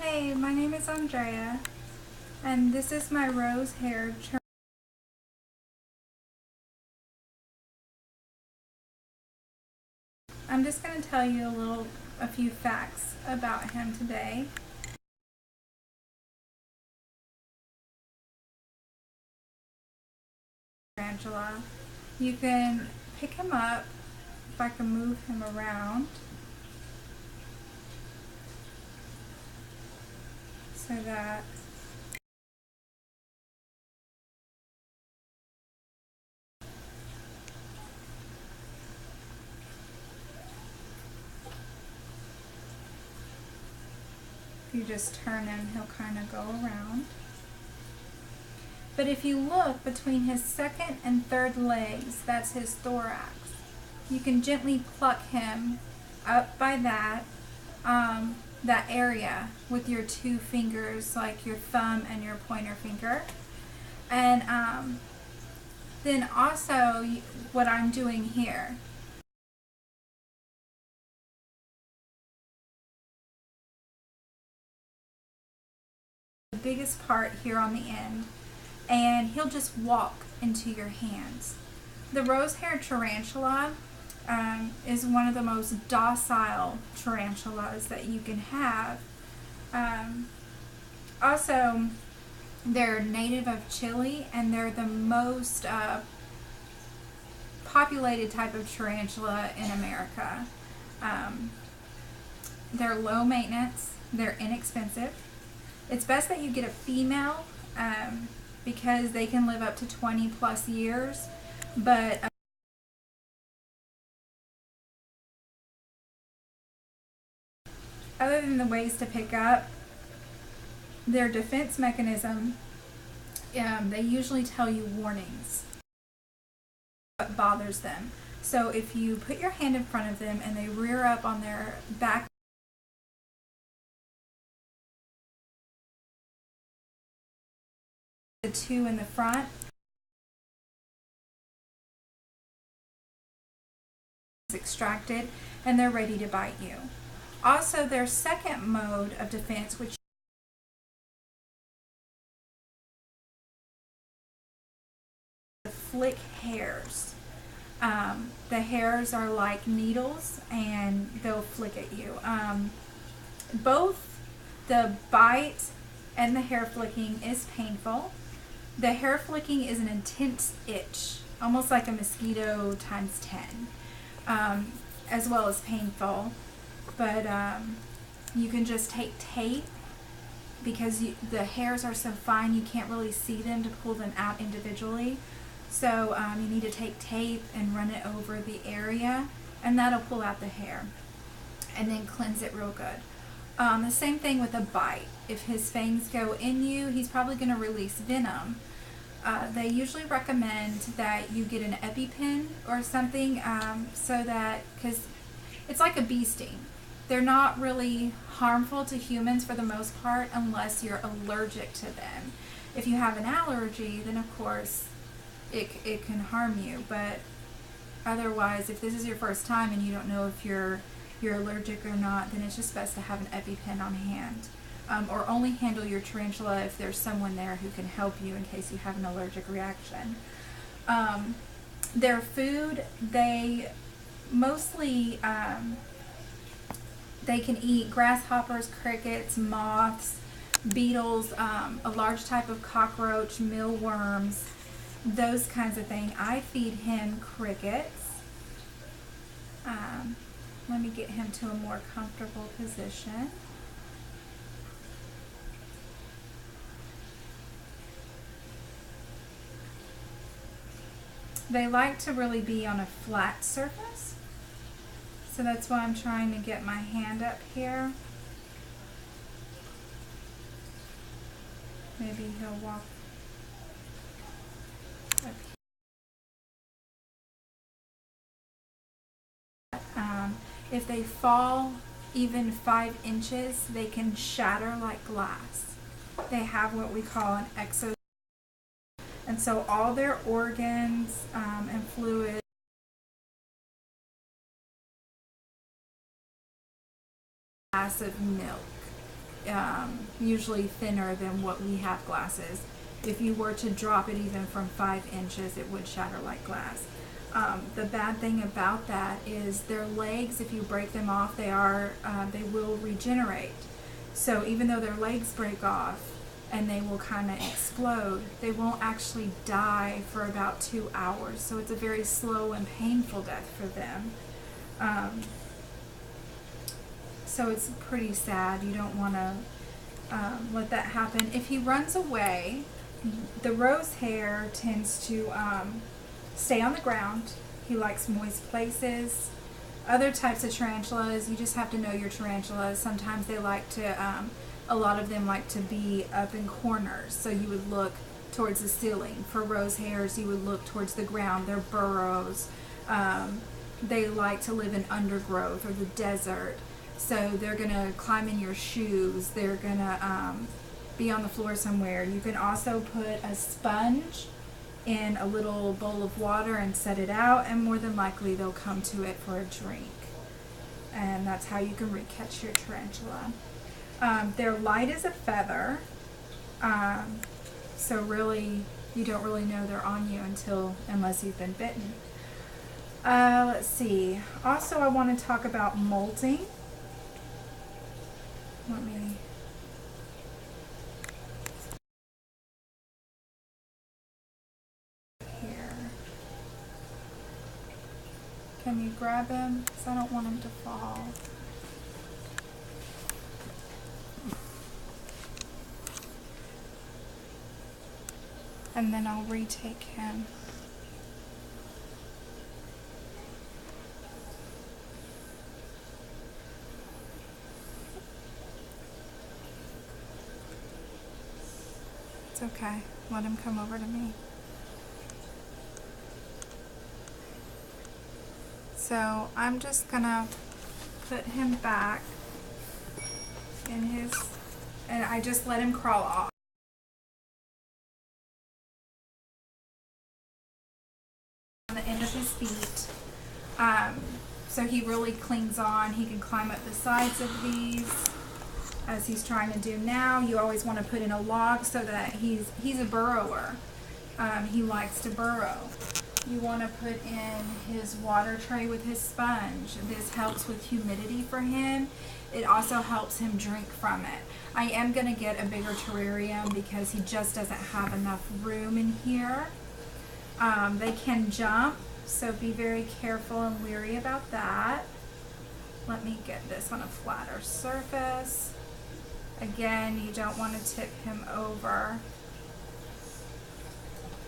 Hey, my name is Andrea, and this is my rose-haired tarantula. I'm just going to tell you a few facts about him today. Tarantula. You can pick him up, if I can move him around, so that if you just turn him, he'll kind of go around. But if you look between his second and third legs, that's his thorax. You can gently pluck him up by that area with your two fingers, like your thumb and your pointer finger. And then also what I'm doing here. The biggest part here on the end, and he'll just walk into your hands. The rose-haired tarantula is one of the most docile tarantulas that you can have. Also, they're native of Chile, and they're the most populated type of tarantula in America. They're low maintenance, they're inexpensive. It's best that you get a female because they can live up to 20 plus years, but other than the ways to pick up, their defense mechanism, they usually tell you warnings what bothers them. So if you put your hand in front of them and they rear up on their back, the two in the front, is extracted and they're ready to bite you. Also, their second mode of defense, which flick hairs. The hairs are like needles and they'll flick at you. Both the bite and the hair flicking is painful. The hair flicking is an intense itch, almost like a mosquito times 10, as well as painful. But you can just take tape, because the hairs are so fine you can't really see them to pull them out individually. So you need to take tape and run it over the area, and that'll pull out the hair and then cleanse it real good. The same thing with a bite. If his fangs go in you, he's probably going to release venom. They usually recommend that you get an EpiPen or something, so that, because it's like a bee sting. They're not really harmful to humans for the most part unless you're allergic to them. If you have an allergy, then of course it can harm you, but otherwise, if this is your first time and you don't know if you're allergic or not, then it's just best to have an EpiPen on hand, or only handle your tarantula if there's someone there who can help you in case you have an allergic reaction. Their food, they mostly they can eat grasshoppers, crickets, moths, beetles, a large type of cockroach, mealworms, those kinds of things. I feed him crickets. Let me get him to a more comfortable position. They like to really be on a flat surface, so that's why I'm trying to get my hand up here. Maybe he'll walk up here. If they fall even 5 inches, they can shatter like glass. They have what we call an exoskeleton, and so all their organs and fluids, glass of milk. usually thinner than what we have glass is. If you were to drop it even from 5 inches, it would shatter like glass. The bad thing about that is their legs, if you break them off, they will regenerate. So even though their legs break off and they will kind of explode, they won't actually die for about 2 hours. So it's a very slow and painful death for them. So it's pretty sad. You don't want to let that happen. If he runs away, the rose hare tends to stay on the ground. He likes moist places. Other types of tarantulas, you just have to know your tarantulas. Sometimes they like to, a lot of them like to be up in corners. So you would look towards the ceiling. For rose hares, you would look towards the ground. They're burrows. They like to live in undergrowth or the desert. So they're going to climb in your shoes. They're going to be on the floor somewhere. You can also put a sponge in a little bowl of water and set it out, and more than likely they'll come to it for a drink. And that's how you can recatch your tarantula. They're light as a feather, so really you don't really know they're on you unless you've been bitten. Let's see. Also, I want to talk about molting. Let me... Can you grab him? Because I don't want him to fall. And then I'll retake him. It's okay. Let him come over to me. So I'm just gonna put him back in his, and I just let him crawl off. On the end of his feet. So he really clings on. He can climb up the sides of these as he's trying to do now. You always want to put in a log so that he's a burrower. He likes to burrow. You want to put in his water tray with his sponge. This helps with humidity for him. It also helps him drink from it. I am going to get a bigger terrarium because he just doesn't have enough room in here. They can jump, so be very careful and leery about that. Let me get this on a flatter surface. Again, you don't want to tip him over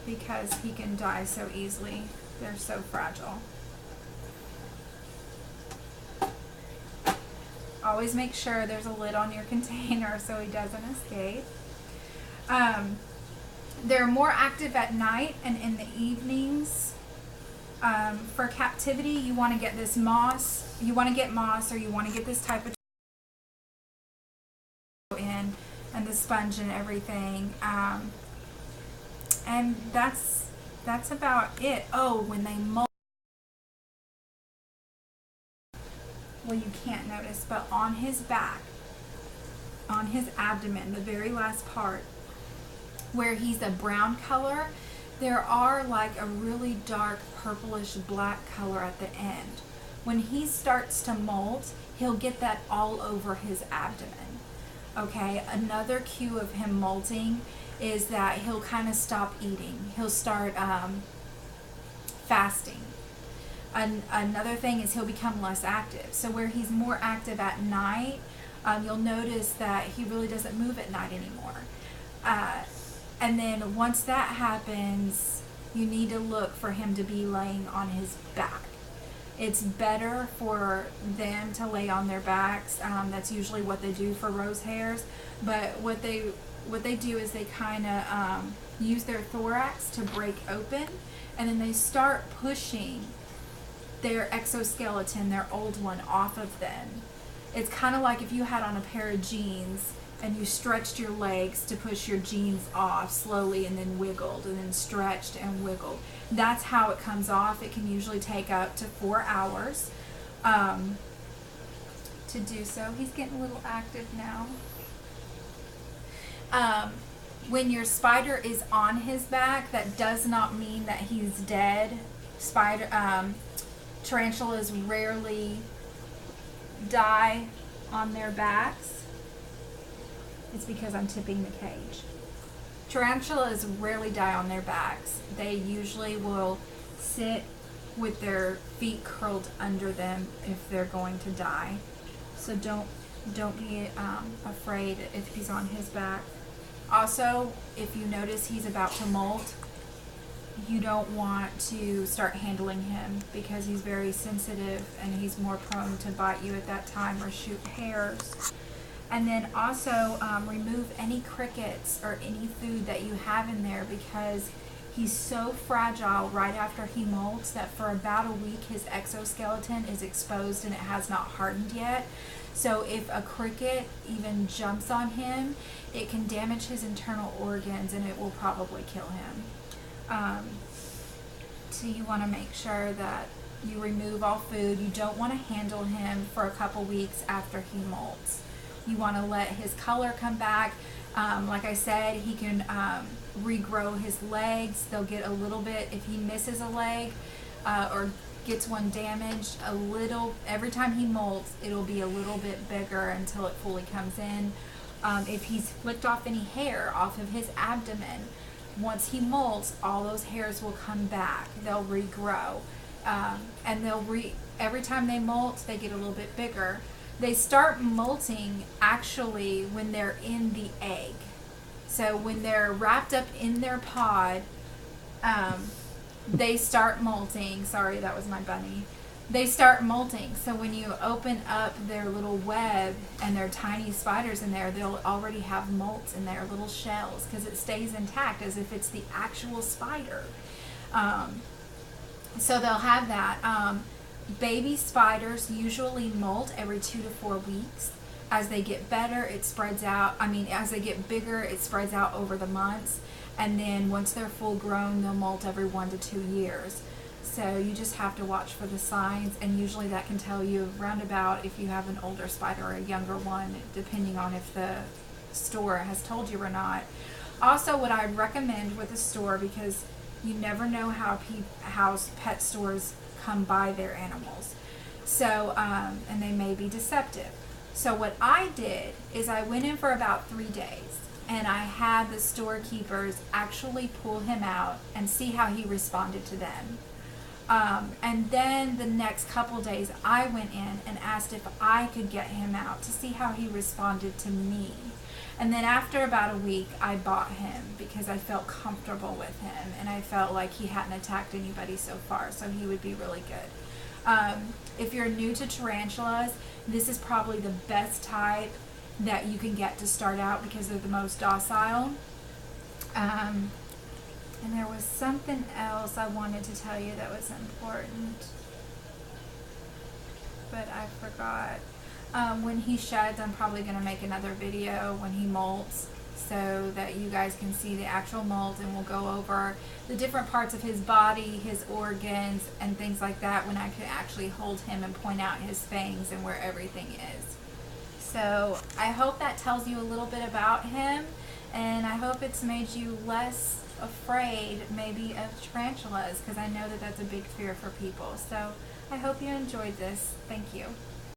because he can die so easily. They're so fragile. Always make sure there's a lid on your container so he doesn't escape. They're more active at night and in the evenings. For captivity, you want to get this moss. You want to get moss, or you want to get this type of in, and the sponge and everything. And that's about it. Oh, when they molt, well, you can't notice, but on his back, on his abdomen, the very last part, where he's a brown color, there are like a really dark purplish black color at the end. When he starts to molt, he'll get that all over his abdomen. Okay, another cue of him molting is that he'll kind of stop eating. He'll start fasting. Another thing is he'll become less active. So where he's more active at night, you'll notice that he really doesn't move at night anymore. And then once that happens, you need to look for him to be laying on his back. It's better for them to lay on their backs. That's usually what they do for rose hares. But what they do is they kind of use their thorax to break open, and then they start pushing their exoskeleton, their old one, off of them. It's kind of like if you had on a pair of jeans and you stretched your legs to push your jeans off slowly, and then wiggled, and then stretched and wiggled. That's how it comes off. It can usually take up to 4 hours to do so. He's getting a little active now. When your spider is on his back, that does not mean that he's dead. Tarantulas rarely die on their backs. It's because I'm tipping the cage. Tarantulas rarely die on their backs. They usually will sit with their feet curled under them if they're going to die. So don't be afraid if he's on his back. Also, if you notice he's about to molt, you don't want to start handling him because he's very sensitive and he's more prone to bite you at that time or shoot hairs. And then also remove any crickets or any food that you have in there because he's so fragile right after he molts that for about a week his exoskeleton is exposed and it has not hardened yet. So if a cricket even jumps on him, it can damage his internal organs and it will probably kill him. So you want to make sure that you remove all food. You don't want to handle him for a couple weeks after he molts. You want to let his color come back. Like I said, he can regrow his legs. They'll get a little bit, if he misses a leg or gets one damaged, a little, every time he molts, it'll be a little bit bigger until it fully comes in. If he's flicked off any hair off of his abdomen, once he molts, all those hairs will come back. They'll regrow. And every time they molt, they get a little bit bigger. They start molting actually when they're in the egg. So when they're wrapped up in their pod, they start molting. Sorry, that was my bunny. They start molting. So when you open up their little web and their tiny spiders in there, they'll already have molts in their little shells because it stays intact as if it's the actual spider. So they'll have that. Baby spiders usually molt every 2 to 4 weeks. As they get better, it spreads out. As they get bigger, it spreads out over the months. And then once they're full grown, they'll molt every 1 to 2 years. So you just have to watch for the signs, and usually that can tell you roundabout if you have an older spider or a younger one, depending on if the store has told you or not. Also, what I recommend with a store, because you never know how pet stores come by their animals. So, and they may be deceptive. So what I did is I went in for about 3 days and I had the storekeepers actually pull him out and see how he responded to them. And then the next couple days I went in and asked if I could get him out to see how he responded to me. And then after about a week, I bought him because I felt comfortable with him and I felt like he hadn't attacked anybody so far, so he would be really good. If you're new to tarantulas, this is probably the best type that you can get to start out because they're the most docile. And there was something else I wanted to tell you that was important, but I forgot. When he sheds, I'm probably going to make another video when he molts so that you guys can see the actual molt, and we'll go over the different parts of his body, his organs, and things like that when I can actually hold him and point out his fangs and where everything is. So I hope that tells you a little bit about him, and I hope it's made you less afraid maybe of tarantulas, because I know that that's a big fear for people. So I hope you enjoyed this. Thank you.